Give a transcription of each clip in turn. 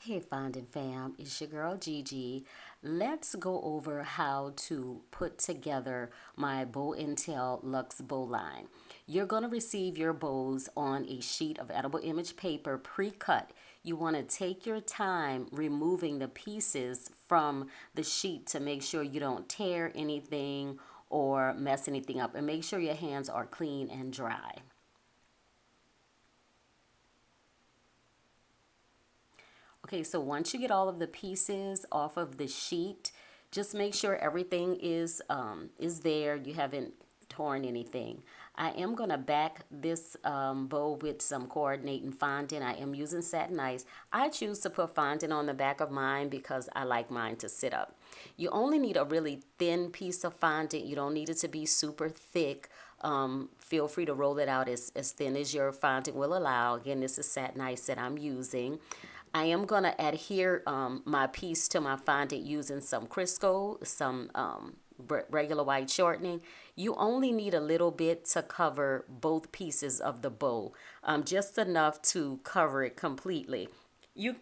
Hey Fondant Fam, it's your girl Gigi. Let's go over how to put together my Bow and Tail Luxe bow line. You're going to receive your bows on a sheet of edible image paper pre-cut. You want to take your time removing the pieces from the sheet to make sure you don't tear anything or mess anything up, and make sure your hands are clean and dry. Okay, so once you get all of the pieces off of the sheet, just make sure everything is there. You haven't torn anything. I am gonna back this bow with some coordinating fondant. I am using satin ice. I choose to put fondant on the back of mine because I like mine to sit up. You only need a really thin piece of fondant. You don't need it to be super thick. Feel free to roll it out as thin as your fondant will allow. Again, this is satin ice that I'm using. I am going to adhere my piece to my fondant using some Crisco, some regular white shortening. You only need a little bit to cover both pieces of the bow, just enough to cover it completely. You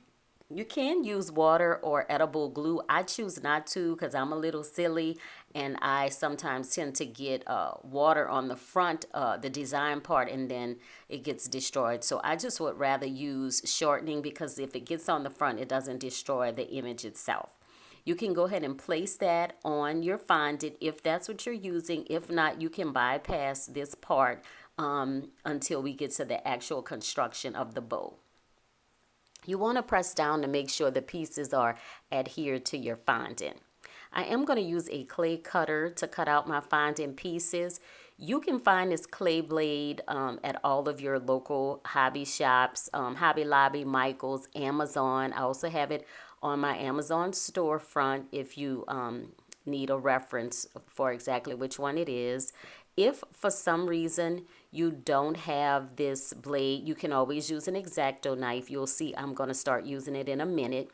you can use water or edible glue. I choose not to because I'm a little silly and I sometimes tend to get water on the front, the design part, and then it gets destroyed. So I just would rather use shortening because if it gets on the front, it doesn't destroy the image itself. You can go ahead and place that on your fondant if that's what you're using. If not, you can bypass this part until we get to the actual construction of the bow. You want to press down to make sure the pieces are adhered to your fondant. I am going to use a clay cutter to cut out my fondant pieces. You can find this clay blade at all of your local hobby shops, Hobby Lobby, Michaels, Amazon. I also have it on my Amazon storefront if you need a reference for exactly which one it is. If for some reason you don't have this blade, you can always use an X-Acto knife. You'll see I'm going to start using it in a minute.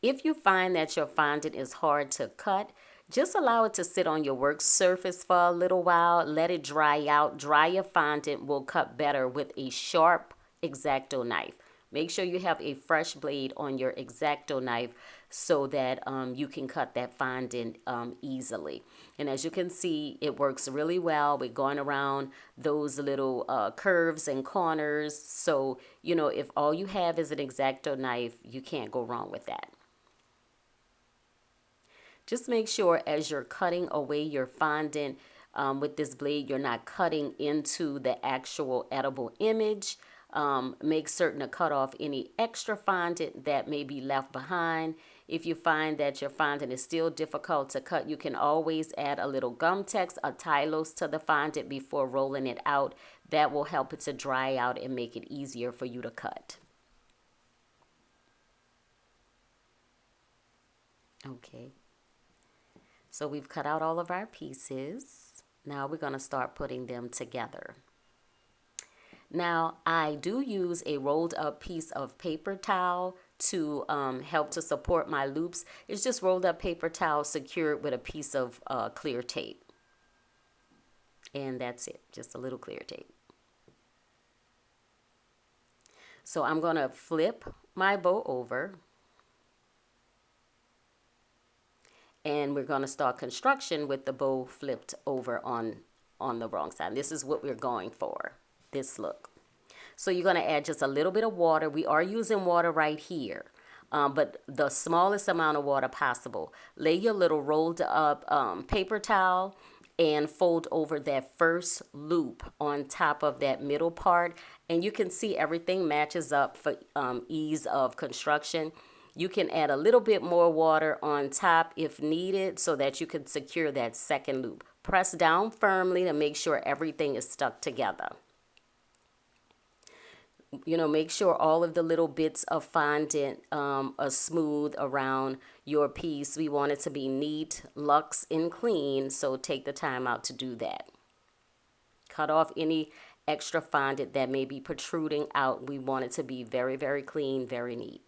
If you find that your fondant is hard to cut, just allow it to sit on your work surface for a little while. Let it dry out. Drier fondant will cut better with a sharp X-Acto knife. Make sure you have a fresh blade on your X-Acto knife so that you can cut that fondant easily. And as you can see, it works really well. We're going around those little curves and corners. So, you know, if all you have is an X-Acto knife, you can't go wrong with that. Just make sure as you're cutting away your fondant with this blade, you're not cutting into the actual edible image. Make certain to cut off any extra fondant that may be left behind. If you find that your fondant is still difficult to cut, you can always add a little gum tex, a Tylose to the fondant before rolling it out. That will help it to dry out and make it easier for you to cut. Okay. So we've cut out all of our pieces. Now we're going to start putting them together. Now I do use a rolled up piece of paper towel to help to support my loops. It's just rolled up paper towel secured with a piece of clear tape. And that's it, just a little clear tape. So I'm going to flip my bow over and we're going to start construction with the bow flipped over on the wrong side. This is what we're going for, this look. So you're going to add just a little bit of water. We are using water right here, but the smallest amount of water possible. Lay your little rolled up paper towel and fold over that first loop on top of that middle part. And you can see everything matches up for ease of construction. You can add a little bit more water on top if needed so that you can secure that second loop. Press down firmly to make sure everything is stuck together. You know, make sure all of the little bits of fondant are smooth around your piece. We want it to be neat, luxe, and clean, so take the time out to do that. Cut off any extra fondant that may be protruding out. We want it to be very, very clean, very neat.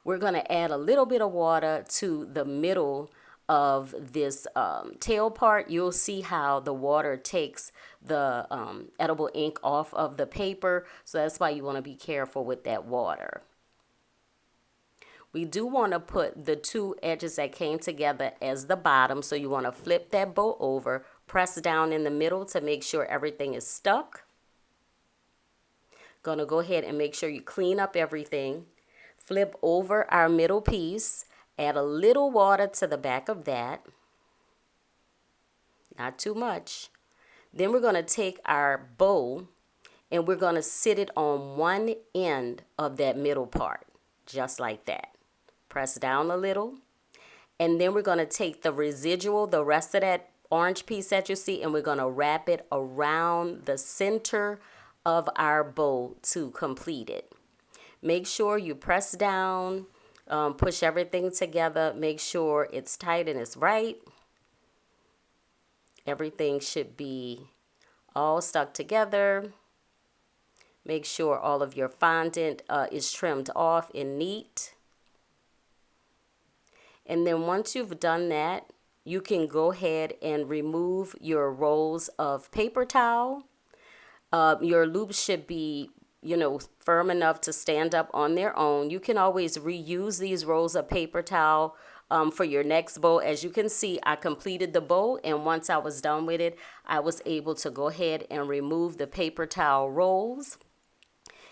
We're going to add a little bit of water to the middle of this tail part. You'll see how the water takes the edible ink off of the paper. So that's why you want to be careful with that water. We do want to put the two edges that came together as the bottom. So you want to flip that bow over, press down in the middle to make sure everything is stuck. Gonna go ahead and make sure you clean up everything. Flip over our middle piece, add a little water to the back of that. Not too much. Then we're gonna take our bow and we're gonna sit it on one end of that middle part, just like that. Press down a little. And then we're gonna take the residual, the rest of that orange piece that you see, and we're gonna wrap it around the center of our bow to complete it. Make sure you press down, push everything together, make sure it's tight and it's right. Everything should be all stuck together. Make sure all of your fondant is trimmed off and neat. And then once you've done that, you can go ahead and remove your rolls of paper towel. Your loops should be, firm enough to stand up on their own. You can always reuse these rolls of paper towel for your next bow. As you can see, I completed the bow, and once I was done with it, I was able to go ahead and remove the paper towel rolls.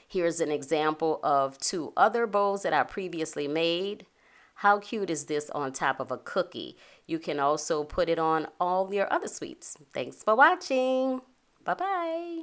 Here's an example of two other bows that I previously made. How cute is this on top of a cookie? You can also put it on all your other sweets. Thanks for watching. Bye-bye.